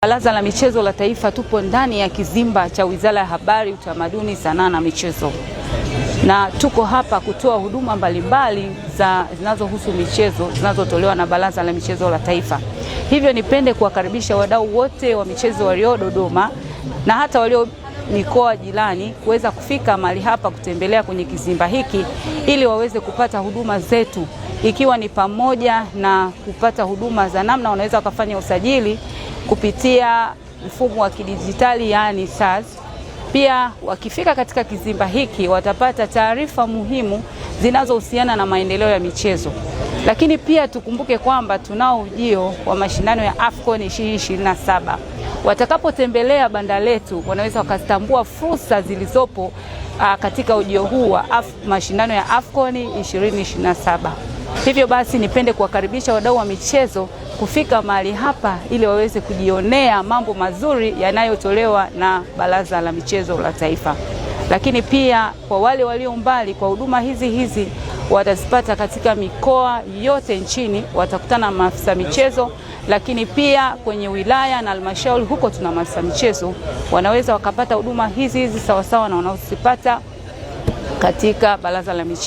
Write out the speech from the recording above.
Baraza la Michezo la Taifa tupo ndani ya kizimba cha Wizara ya Habari, Utamaduni, Sanaa na Michezo, na tuko hapa kutoa huduma mbalimbali zinazohusu michezo zinazotolewa na Baraza la Michezo la Taifa. Hivyo nipende kuwakaribisha wadau wote wa michezo walio Dodoma na hata walio mikoa jirani kuweza kufika mahali hapa kutembelea kwenye kizimba hiki ili waweze kupata huduma zetu, ikiwa ni pamoja na kupata huduma za namna wanaweza wakafanya usajili kupitia mfumo wa kidijitali yani SaaS. Pia wakifika katika kizimba hiki watapata taarifa muhimu zinazohusiana na maendeleo ya michezo. Lakini pia tukumbuke kwamba tunao ujio wa mashindano ya AFCON 2027. Watakapotembelea banda letu wanaweza wakatambua fursa zilizopo katika ujio huu wa mashindano ya AFCON 2027. Hivyo basi nipende kuwakaribisha wadau wa michezo kufika mahali hapa ili waweze kujionea mambo mazuri yanayotolewa na Baraza la Michezo la Taifa. Lakini pia kwa wale walio mbali, kwa huduma hizi watazipata katika mikoa yote nchini, watakutana na maafisa michezo, lakini pia kwenye wilaya na halmashauri huko tuna maafisa michezo, wanaweza wakapata huduma hizi sawasawa na wanazozipata katika Baraza la Michezo.